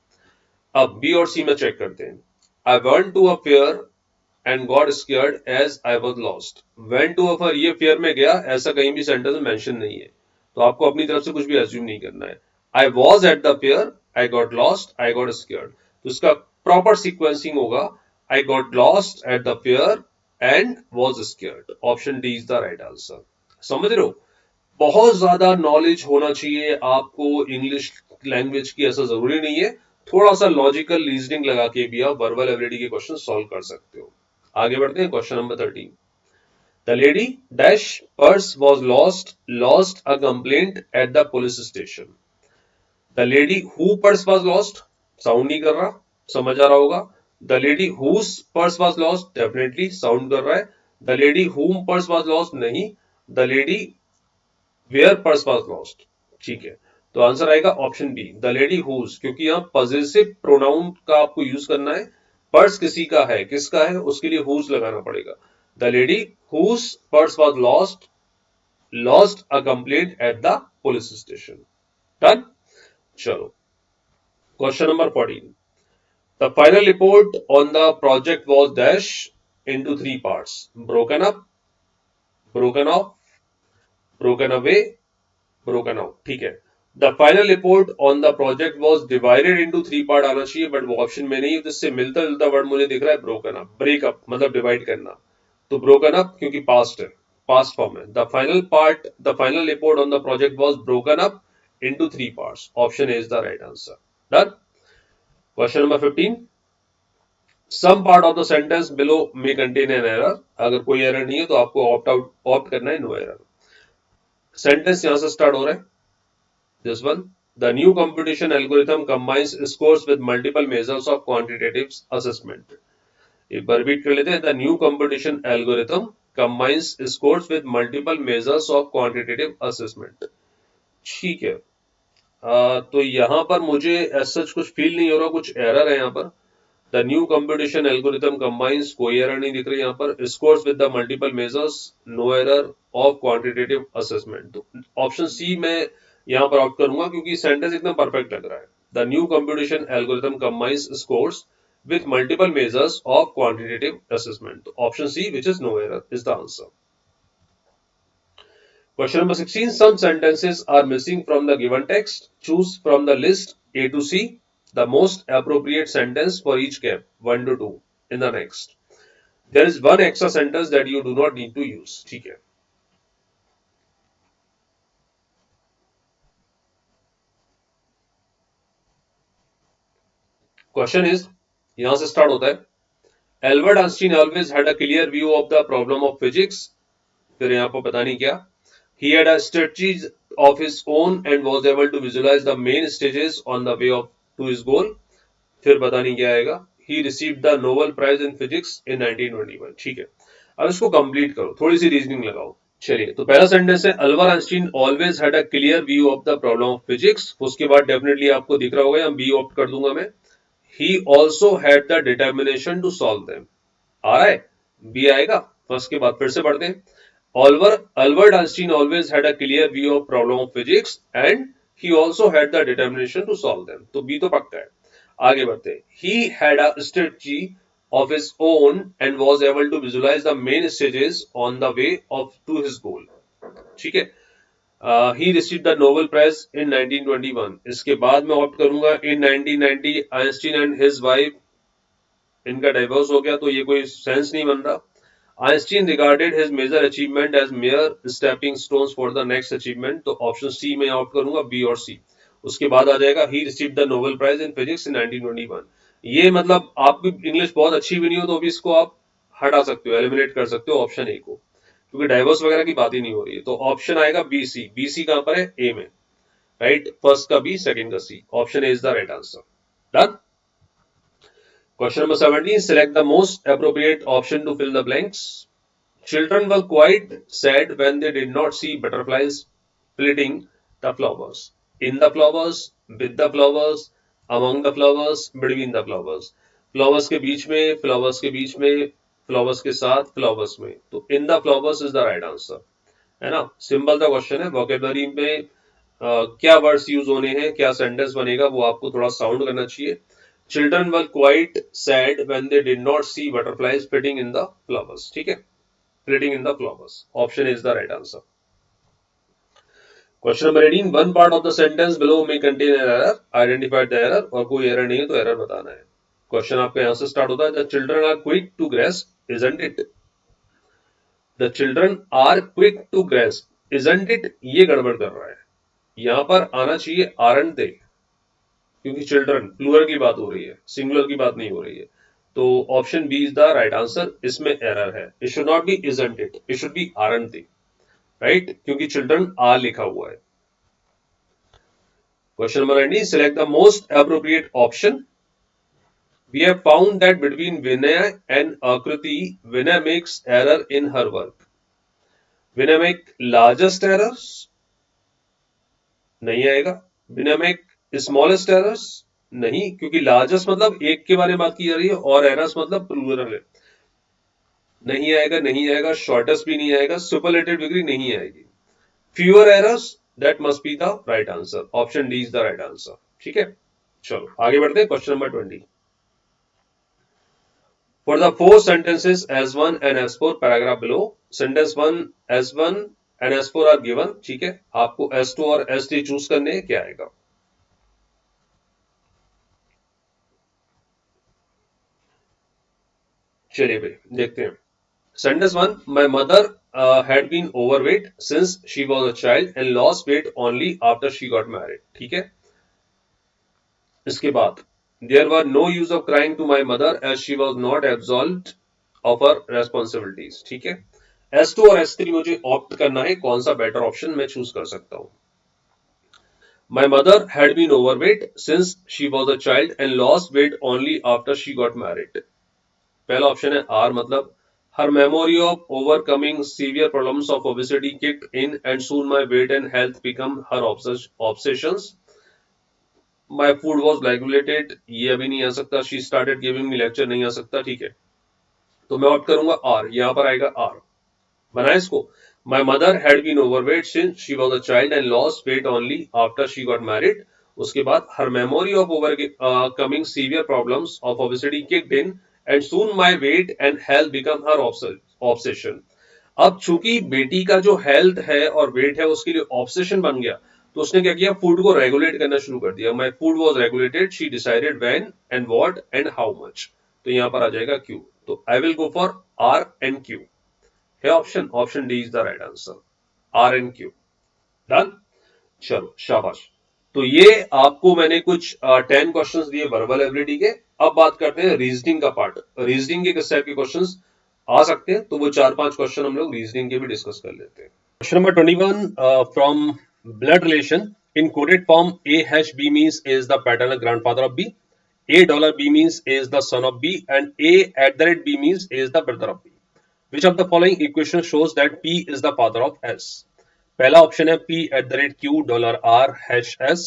अब बी और सी में चेक करते हैं। I went to a fair and got scared as I was lost. Went to a fair, ये फेयर में गया, ऐसा कहीं भी सेंटेंस में मेंशन नहीं है, तो आपको अपनी तरफ से कुछ भी एज्यूम नहीं करना है। I was at the fair, I got lost, I got scared, तो इसका प्रॉपर सीक्वेंसिंग होगा I got lost at the fair and was scared. Option D is the right answer. समझ रहे हो, बहुत ज्यादा नॉलेज होना चाहिए आपको इंग्लिश लैंग्वेज की, ऐसा जरूरी नहीं है। थोड़ा सा लॉजिकल रीजनिंग लगा के भी आप वर्बल एबिलिटी के क्वेश्चन सॉल्व कर सकते हो। आगे बढ़ते हैं, question number 13। The lady dash purse was lost, lost a complaint at the police station. The lady who purse was lost, sound नहीं कर रहा, समझ आ रहा होगा। The lady whose purse was lost, definitely sound कर रहा है। The lady whom purse was lost, नहीं। The lady where purse was lost, ठीक है। तो आंसर आएगा option B, the lady whose, क्योंकि यहां पॉजेसिव प्रोनाउन का आपको यूज करना है। पर्स किसी का है, किसका है, उसके लिए हुज लगाना पड़ेगा। The lady whose purse was lost, lost a complaint at the police station. Done, चलो question number 14। The final report on the project was dash into three parts, broken up, broken off, broken away, broken out. ठीक है, the final report on the project was divided into three part आना चाहिए, but वो option में नहीं है, तो इससे मिलता जुलता वर्ड मुझे दिख रहा है ब्रोकन अप, ब्रेकअप मतलब डिवाइड करना। तो ब्रोकन अप क्योंकि पास्ट है, पास्ट फॉर्म है। The final part, the final report on the project was broken up into three parts. Option A is the right answer. Done, question number 15। Some part of the sentence below may contain an error. अगर कोई एरर नहीं है तो आपको opt करना है no error. Sentence यहां से स्टार्ट हो रहा है, this one, the new computation algorithm combines scores with multiple measures of quantitative assessment। एक बार रिपीट कर लेते हैं, the new computation algorithm combines scores with multiple measures of quantitative assessment। ठीक है, तो यहां पर मुझे ऐसा कुछ फील नहीं हो रहा, कुछ एरर है यहां पर। The new computation algorithm combines, error एरर नहीं दिख रही यहाँ पर। Scores with the multiple measures, no error of quantitative assessment. तो ऑप्शन सी में यहाँ पर ऑप्ट करूंगा क्योंकि सेंटेंस एकदम परफेक्ट लग रहा है। The new computation algorithm combines scores with multiple measures of quantitative assessment। तो option C which is no error is the answer. Question number 16. Some sentences are missing from the given text. Choose from the list A to C the most appropriate sentence for each gap 1 to 2 in the next. There is one extra sentence that you do not need to use. ठीक है, question is, यहां से start होता है, Albert Einstein always had a clear view of the problem of physics, फिर यहाँ पर पता नहीं क्या, he had a strategy of his own and was able to visualize the main stages on the way of to his goal, फिर पता नहीं क्या आएगा, he received the Nobel Prize in Physics in 1921। ठीक है, अब इसको कंप्लीट करो, थोड़ी सी रीजनिंग लगाओ। चलिए, तो पहला सेंटेंस है, Albert Einstein always had a clear view of the problem of physics, उसके बाद डेफिनेटली आपको दिख रहा होगा, यहाँ बी ऑप्ट कर दूंगा मैं, he also had the determination to solve them। आ रहा है, बी आएगा। फर्स्ट के बाद फिर से पढ़ते हैं, Albert Einstein always had a clear view of problem of physics and he also had the determination to solve them। तो बी तो पक्का है। आगे बढ़ते हैं, he had a strategy of his own and was able to visualize the main stages on the way of to his goal। ठीक है, he received the Nobel Prize in 1921। इसके बाद मैं ऑप्ट करूंगा in 1990 Einstein and his wife, इनका divorce हो गया तो ये कोई सेंस नहीं बन रहा। Einstein regarded his major achievement as mere stepping stones for the next achievement, तो ऑप्शन सी में ऑप्ट करूंगा, बी और सी। उसके बाद आ जाएगा he received the Nobel prize in physics in 1921। ये मतलब आपकी इंग्लिश बहुत अच्छी भी नहीं हो तो भी इसको आप हटा सकते हो, एलिमिनेट कर सकते हो ऑप्शन ए को, क्योंकि डाइवर्स वगैरह की बात ही नहीं हो रही है। तो ऑप्शन आएगा बी सी। बी सी कहां पर है, ए में, राइट। फर्स्ट का बी, सेकंड का C, option A is the right answer. Done. Question number 17, select the most appropriate option to fill the blanks. Children were quite sad when they did not see butterflies flitting the flowers. In the flowers, with the flowers, among the flowers, between the flowers. Flowers के बीच में, flowers के बीच में, flowers के साथ, flowers में। तो in the flowers is the right answer, है ना। सिंपल सा क्वेश्चन है, वोकेबलरी में क्या वर्ड्स यूज होने हैं, क्या सेंटेंस बनेगा, वो आपको थोड़ा साउंड करना चाहिए। Children were quite sad when they did not see butterflies fitting in the flowers. ठीक है, fitting in the flowers, option is the right answer. Question number 18, one part of the sentence below may contain error, identified the error, और कोई एरर नहीं है तो error बताना है। क्वेश्चन आपका यहां से स्टार्ट होता है, the children are quick to grasp isn't it. The children are quick to grasp isn't it, ये गड़बड़ कर रहा है, यहां पर आना चाहिए आरंट दे, क्योंकि चिल्ड्रन प्लूरल की बात हो रही है, सिंगुलर की बात नहीं हो रही है। तो option B is the right answer, इसमें एरर है, it should not be isn't it, it should be aren't they, right, क्योंकि चिल्ड्रन आर लिखा हुआ है। क्वेश्चन नंबर 19, select the most appropriate option। We have found that between Vinay and Akriti, Vinay makes error in her work। Vinay make largest errors, नहीं आएगा। Vinay make smallest errors, नहीं, क्योंकि लार्जेस्ट मतलब एक के बारे में बात की जा रही है और एरर्स मतलब प्लूरल है, नहीं आएगा, नहीं आएगा। शॉर्टेस्ट भी नहीं आएगा, सुपरलेटिव डिग्री नहीं आएगी। Fewer errors, that must be the right answer, option D is the right answer. ठीक है, चलो आगे बढ़ते हैं। Question number 20, for the four sentences S1 and S4 paragraph below, sentence 1 S1 and S4 are given. ठीक है, आपको S2 और S3 चूज करने हैं, क्या आएगा। चलिए भाई देखते हैं। Sentence 1, my mother had been overweight since she was a child and lost weight only after she got married। ठीक है, इसके बाद there were no use of crying to my mother as she was not absolved of her responsibilities। ठीक है, S2 और S3 मुझे opt करना है, कौन सा बेटर ऑप्शन मैं चूज कर सकता हूं। My mother had been overweight since she was a child and lost weight only after she got married। पहला ऑप्शन है आर, मतलब her memory of overcoming severe problems of obesity kicked in and soon my weight and health become her obsessions। My food was regulated, ये अभी नहीं आ सकता। she started giving me lecture, नहीं आ सकता। ठीक है, तो मैं ऑप्ट करूंगा आर, यहां पर आएगा आर, बनाए इसको। My mother had been overweight since she was a child and lost weight only after she got married। उसके बाद her memory of overcoming severe problems of obesity kicked in and soon my weight and health become her obsession। अब चूंकि बेटी का जो health है और wait है उसके लिए ऑब्सेशन बन गया, तो उसने क्या किया, फूड को रेगुलेट करना शुरू कर दिया। My food was regulated, she decided when and what and how much. तो यहां पर आ जाएगा क्यू, तो I will go for R and Q है option, option D is the right answer, R and Q. Done, चलो शाबाश। तो ये आपको मैंने कुछ 10 क्वेश्चंस दिए वर्बल एबिलिटी के। अब बात करते हैं रीजनिंग का पार्ट। रीजनिंग के किस टाइप के क्वेश्चंस आ सकते हैं, तो वो 4-5 क्वेश्चन हम लोग रीजनिंग के भी डिस्कस कर लेते हैं। Question number 21 from blood relation in coded form A hash B means is the paternal grandfather of B, a dollar b means is the son of b, and a at the rate b means is the brother of b. Which of the following equation shows that p is the father of s? पहला option है p at the rate q dollar r hash s,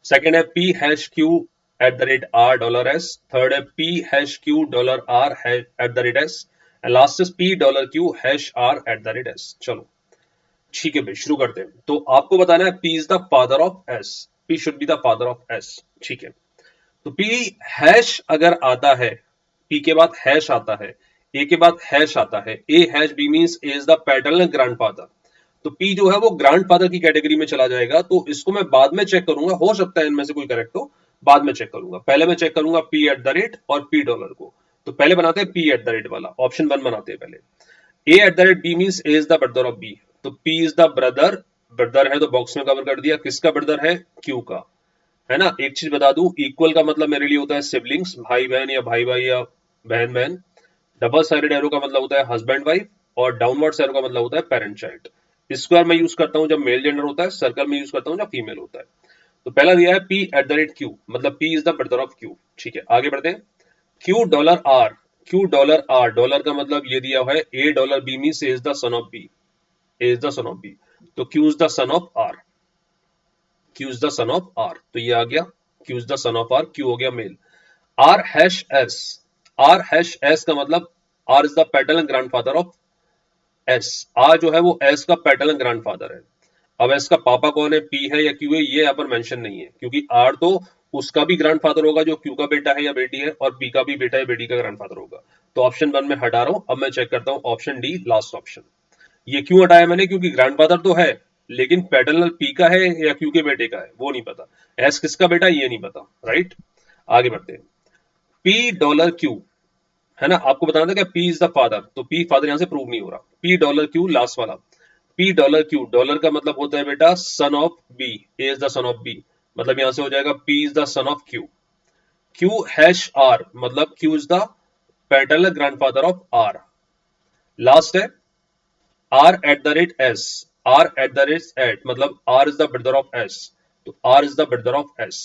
second है p hash q at the rate r dollar s, third है p hash q dollar r at the rate s, and last is p dollar q hash r at the rate s. चलो ठीक है भाई, शुरू करते हैं। तो आपको बताना है p is the father of s, p should be the father of s। ठीक है, तो P हैश अगर आता है, P के बाद हैश आता है, A के बाद हैश आता है, A hash B means A is the paternal grandfather, तो P जो है वो ग्रैंडफादर की कैटेगरी में चला जाएगा। तो इसको मैं बाद में चेक करूंगा, हो सकता है इनमें से कोई करेक्ट हो, बाद में चेक करूंगा। पहले मैं चेक करूंगा P एट द रेट और P डॉलर को। तो पहले बनाते हैं P एट द रेट वाला, ऑप्शन 1 बनाते हैं पहले। A at the rate B means A is the brother of B, तो P is the brother, brother है तो बॉक्स में कवर कर दिया। किसका ब्रदर है? Q का, है ना। एक चीज बता दूं, इक्वल का मतलब मेरे लिए होता है सिबलिंग्स, भाई बहन या भाई भाई या बहन बहन। डबल साइडेड एरो का मतलब होता है हस्बैंड वाइफ, और डाउनवर्ड एरो का मतलब होता है पेरेंट चाइल्ड। स्क्वायर में यूज करता हूं जब मेल जेंडर होता है, सर्कल में यूज करता हूं जब फीमेल होता है। तो पहला दिया है P at the rate Q, मतलब P is the brother of Q। ठीक है, आगे बढ़ते हैं। Q dollar R, Q dollar R, dollar का मतलब ये दिया हुआ है A dollar B means is the son of B, is the son of B, तो Q is the son of R, Q is the son of R, तो ये आ गया Q is the son of R, Q हो गया male. R hash S, R hash S का मतलब R is the paternal grandfather of S, R जो है वो S का पैटर्नल ग्रैंडफादर है। अब S का पापा कौन है, P है या Q है, ये यहाँ पर मेंशन नहीं है, क्योंकि R तो उसका भी ग्रैंडफादर होगा जो Q का बेटा है या बेटी है, और P का भी बेटा या बेटी का ग्रैंडफादर होगा। तो ऑप्शन 1 में हटा रहा हूं। अब मैं चेक करता हूं ऑप्शन डी, लास्ट ऑप्शन। ये क्यों हटाया मैंने, क्योंकि ग्रैंडफादर तो है, लेकिन पैटर्नल पी का है या क्यू के बेटे का है वो नहीं पता, एस किसका बेटा ये नहीं पता, राइट। आगे बढ़ते हैं। पी डॉलर क्यू, है ना, आपको बताना था क्या पी इज द फादर, तो पी फादर यहां से प्रूव नहीं हो रहा। पी डॉलर क्यू लास्ट वाला, पी डॉलर क्यू, डॉलर का मतलब होता है बेटा son of B, A is the son of B, मतलब यहां से हो जाएगा P is the son of Q. Q hash R, मतलब Q is the paternal grandfather of R. Last है R at the rate S, R at the rate at, मतलब R is the brother of S, तो R is the brother of S।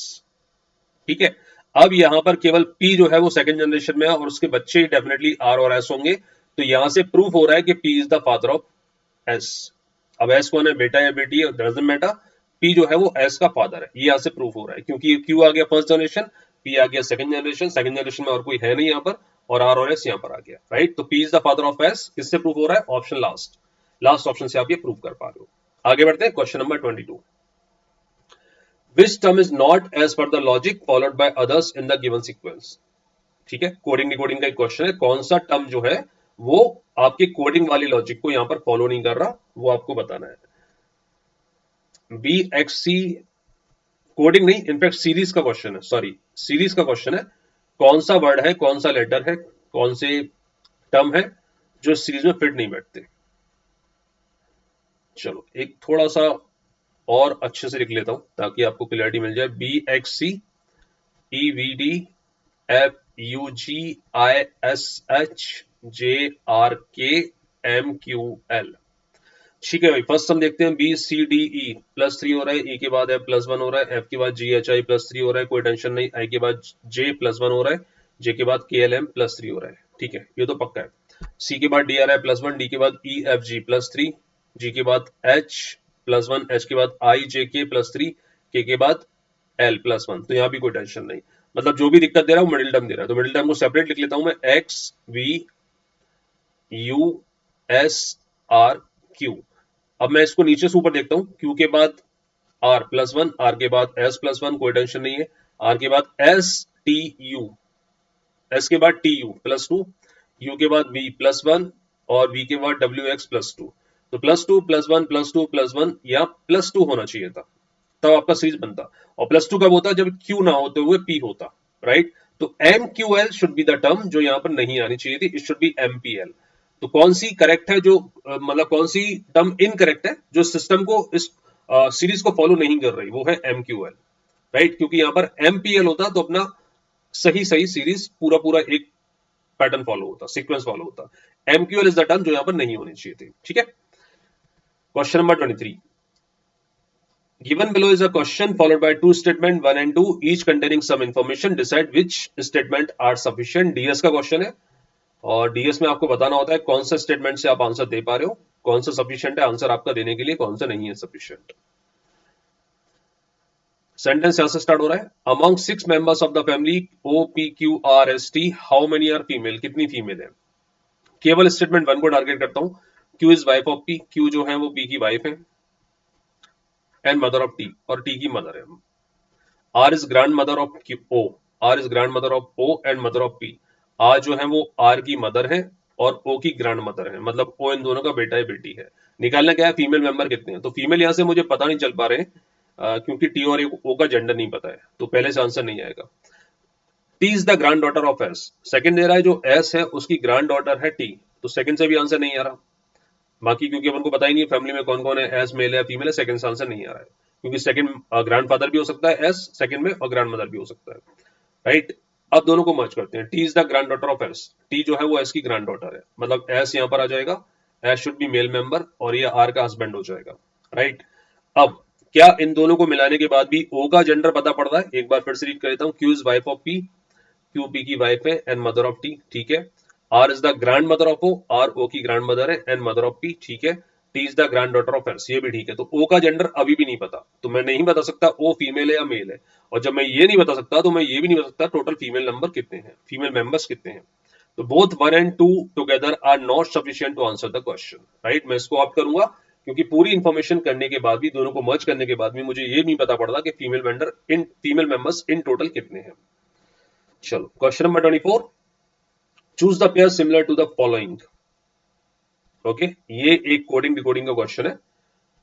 ठीक है, अब यहां पर केवल P जो है वो सेकंड जनरेशन में है और उसके बच्चे डेफिनेटली R और S होंगे, तो यहां से प्रूफ हो रहा है कि P is the father of S। अब S कौन है, बेटा या बेटी है, डजंट मैटर, P जो है वो S का फादर है, ये यहां से प्रूफ हो रहा है, क्योंकि Q आ गया फर्स्ट जनरेशन, P आ गया सेकंड जनरेशन, सेकंड जनरेशन में और कोई है नहीं यहाँ पर, और R और S यहाँ पर आ गया, राइट। तो P is the father of S किससे प्रूफ हो रहा है, ऑप्शन लास्ट, लास्ट ऑप्शन से आप ये प्रूव कर पा रहे हो। आगे बढ़ते हैं, question number 22। Which term is not as per the logic followed by others in the given sequence? ठीक है, कोडिंग डिकोडिंग का एक क्वेश्चन है, कौन सा टर्म जो है वो आपके कोडिंग वाली लॉजिक को यहां पर फॉलो नहीं कर रहा, वो आपको बताना है। बी एक्स सी, कोडिंग नहीं, इनफैक्ट सीरीज का क्वेश्चन है, सॉरी सीरीज का क्वेश्चन है। कौन सा वर्ड है, कौन सा लेटर है, कौन से टर्म है जो सीरीज में फिट नहीं बैठते। चलो एक थोड़ा सा और अच्छे से लिख लेता हूं ताकि आपको क्लियरिटी मिल जाए। B X C E V D F U G I S H J R K M Q L. ठीक है भाई, फर्स्ट हम देखते हैं बी सी डी ई, +3 हो रहा है, ई के बाद एफ +1 हो रहा है, एफ के बाद जी एच आई +3 हो रहा है, कोई टेंशन नहीं, आई के बाद जे +1 हो रहा है, जे के बाद के एल एम +3 हो रहा है। ठीक है, ये तो पक्का है। सी के बाद डी आर आई +1, डी के बाद ई एफ जी +3, जी के बाद एच +1, एच के बाद आई जे के +3, के बाद एल +1, तो यहां भी कोई टेंशन नहीं। मतलब जो भी दिक्कत दे रहा है वो मिडिल टर्म दे रहा है, तो मिडिल टर्म को सेपरेट लिख लेता हूं मैं, X V U S R Q. अब मैं इसको नीचे से ऊपर देखता हूं, क्यू के बाद R+1, आर के बाद S+1, कोई टेंशन नहीं है, आर के बाद एस टी यू, एस के बाद टी यू +2, यू के बाद V+1 और V के बाद WX+2, तो +2 +1 +2 +1, या +2 होना चाहिए था, तब आपका सीरीज बनता। और +2 कब होता, जब Q ना होते हुए P होता, राइट। तो MQL should be the term जो यहां पर नहीं आनी चाहिए थी, इट शुड बी MPL। तो कौन सी करेक्ट है, जो मतलब कौन सी टर्म इनकरेक्ट है जो सिस्टम को इस सीरीज को फॉलो नहीं कर रही, वो है MQL। राइट, क्योंकि यहां पर एमपीएल होता तो अपना सही सही सीरीज पूरा पूरा एक पैटर्न फॉलो होता, सीक्वेंस फॉलो होता। एमक्यूएल इज द टर्म जो यहां पर नहीं होनी चाहिए थी। ठीक है, क्वेश्चन number 23, given below is a question followed by two statement 1 and 2 each containing some information, decide which statement are sufficient। DS का क्वेश्चन है और डीएस में आपको बताना होता है कौन सा स्टेटमेंट से आप आंसर दे पा रहे हो, कौन सा सफिशिएंट है आंसर आपका देने के लिए, कौन सा नहीं है सफिशिएंट। सेंटेंस यहां से स्टार्ट हो रहा है, among 6 members of the family O P Q R S T how many are female, कितनी फीमेल है। केवल स्टेटमेंट 1 को टारगेट करता हूं, Q is wife of P, Q जो है वो पी की वाइफ है, एंड मदर ऑफ टी, और टी की मदर है। R is grand mother of O, R is grand mother of O and mother of P, R जो है वो आर की मदर है और ओ की ग्रैंड मदर है, मतलब ओ इन दोनों का बेटा है बेटी है। निकालना क्या है, फीमेल मेंबर कितने हैं। तो फीमेल यहां से मुझे पता नहीं चल पा रहे हैं क्योंकि टी और ओ का जेंडर नहीं पता है, तो पहले से आंसर नहीं आएगा। T is the grand daughter of S, second दे रहा है जो एस है उसकी ग्रैंड डॉटर है टी, तो सेकंड से भी आंसर नहीं आ रहा। बाकी क्योंकि अपन को पता ही नहीं है फैमिली में कौन कौन है, एस मेल है फीमेल है, सेकंड से आंसर नहीं आ रहा है, क्योंकि सेकंड ग्रैंडफादर भी हो सकता है एस सेकंड में और ग्रैंड मदर भी हो सकता है। राइट, अब दोनों को मर्ज करते हैं। T is the grand daughter of S, T जो है वो एस की ग्रैंड डॉटर है, मतलब एस यहां पर आ जाएगा, S should be male member और ये आर का हस्बैंड हो जाएगा। राइट, अब क्या इन दोनों को मिलाने के बाद भी ओ का जेंडर पता पड़ रहा है, एक बार फिर से रीड कर देता हूं, Q is wife of P, Q P की वाइफ है एंड मदर ऑफ टी, ठीक है। R is the grand mother of O, R O की ग्रैंड मदर है एंड मदर ऑफ पी, ठीक है। T is the grand daughter of S, ये भी ठीक है। तो ओ का जेंडर अभी भी नहीं पता, तो मैं नहीं बता सकता ओ फीमेल है या मेल है, और जब मैं ये नहीं बता सकता तो मैं ये भी नहीं बता सकता टोटल फीमेल नंबर कितने हैं, फीमेल मेंबर्स कितने हैं। तो both 1 and 2 together are not sufficient to answer the question. Right, मैं इसको ऑप्ट करूंगा क्योंकि पूरी इंफॉर्मेशन करने के बाद भी, दोनों को मर्ज करने के बाद भी मुझे ये नहीं पता पड़ रहा कि फीमेल मेंबर्स इन टोटल कितने हैं। चलो question number 24, choose the pair similar to the following. Okay, ये एक कोडिंग डिकोडिंग का क्वेश्चन है,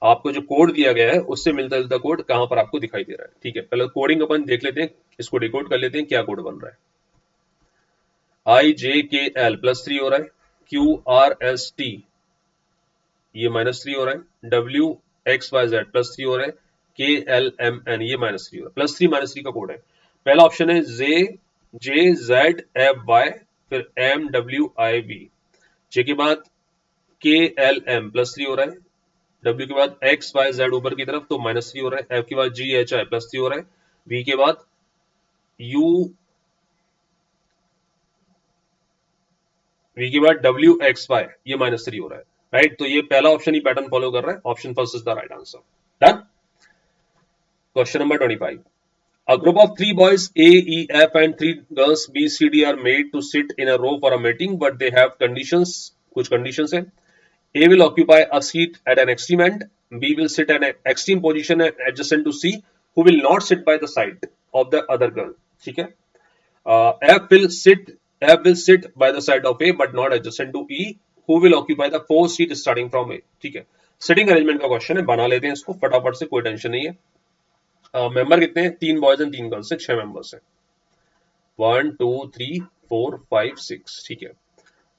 आपको जो कोड दिया गया है उससे मिलता जुलता कोड कहां पर आपको दिखाई दे रहा है। ठीक है, पहले कोडिंग अपन देख लेते हैं, इसको डिकोड कर लेते हैं क्या कोड बन रहा है। आई जे के एल +3 हो रहा है, क्यू आर एस टी ये -3 हो रहा है, डब्ल्यू एक्स वाई जेड +3 हो रहा है, के एल एम एन ये -3 हो रहा है। +3 का कोड है। पहला ऑप्शन है जे जेड एफ वाई, फिर एम डब्ल्यू आई बी, जे के बाद के एल एम +3 हो रहा है, डब्ल्यू के बाद एक्स वाई जेड ऊपर की तरफ तो -3 हो रहा है, एफ के बाद जी एच आई +3 हो रहा है, वी के बाद यू, वी के बाद डब्ल्यू एक्स वाई ये -3 हो रहा है। राइट, तो ये पहला ऑप्शन ही पैटर्न फॉलो कर रहा है, option first is the right answer. Done. Question number 25, a group of 3 boys A, E, F and 3 girls B, C, D are made to sit in a row for a meeting, but they have conditions, कुछ conditions है। A will occupy a seat at an extreme end, B will sit at an extreme position adjacent to C, who will not sit by the side of the other girl। ठीक है, F will sit by the side of A but not adjacent to E, who will occupy the 4th seat starting from A। ठीक है, sitting arrangement का question है, बना लेते हैं इसको फटाफट से, कोई टेंशन नहीं है। मेंबर कितने हैं, 3 बॉयज एंड 3 गर्ल्स है, 6 मेंबर्स हैं, 1 2 3 4 5 6। ठीक है,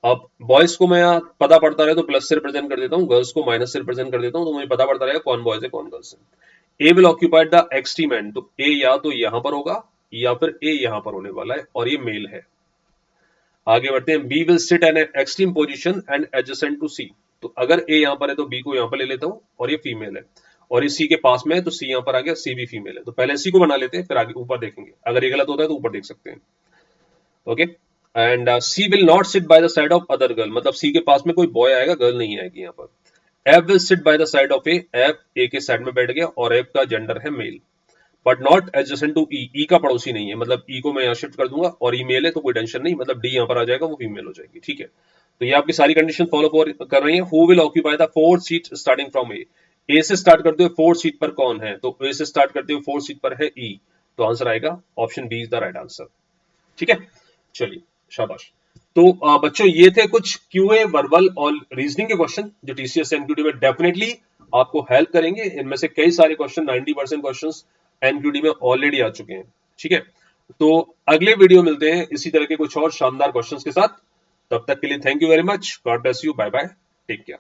अब बॉयज को मैं पता पड़ता रहे तो प्लस से रिप्रेजेंट कर देता हूँ, गर्ल्स को माइनस से रिप्रेजेंट कर देता हूँ, तो मुझे पता पड़ता रहेगा कौन बॉयज है कौन गर्ल्स है। A will occupied the extreme end, तो ए या तो यहां पर होगा या फिर ए यहां पर होने वाला है और ये मेल है। आगे बढ़ते हैं, B will sit an extreme position and adjacent to C, तो अगर ए यहां पर है तो बी को यहां पर ले लेता हूं और ये फीमेल है, और ये सी के पास में है तो सी यहां पर आ गया, सी भी फीमेल है, तो पहले सी को बना लेते हैं फिर आगे ऊपर देखेंगे, अगर ये गलत होता है तो ऊपर देख सकते हैं। Okay, and C will not sit by the side of other girl, मतलब सी के पास में कोई बॉय आएगा गर्ल नहीं आएगी यहाँ पर। F will sit by the side of A, F A के साइड में बैठ गया और एफ का जेंडर है male, but not adjacent to E, E का पड़ोसी नहीं है, मतलब ई को मैं यहाँ शिफ्ट कर दूंगा और ई मेल है तो कोई टेंशन नहीं, मतलब डी यहाँ पर आ जाएगा वो फीमेल हो जाएगी। ठीक है, तो ये आपकी सारी कंडीशन फॉलो कर रही है। Who will occupy the 4th seat starting from A, A से स्टार्ट करते हुए 4th सीट पर कौन है, तो ए से स्टार्ट करते हुए 4th सीट पर है ई, तो आंसर आएगा option B is the right answer. ठीक है, चलिए शाबाश। तो बच्चों ये थे कुछ क्यूए वर्बल और रीजनिंग के क्वेश्चन जो टीसीएस एनक्यूटी में डेफिनेटली आपको हेल्प करेंगे। इनमें से कई सारे क्वेश्चन 90% क्वेश्चंस एनक्यूटी में ऑलरेडी आ चुके हैं। ठीक है, तो अगले वीडियो मिलते हैं इसी तरह के कुछ और शानदार क्वेश्चंस के साथ। तब तक के लिए thank you very much, God bless you, bye bye, take care.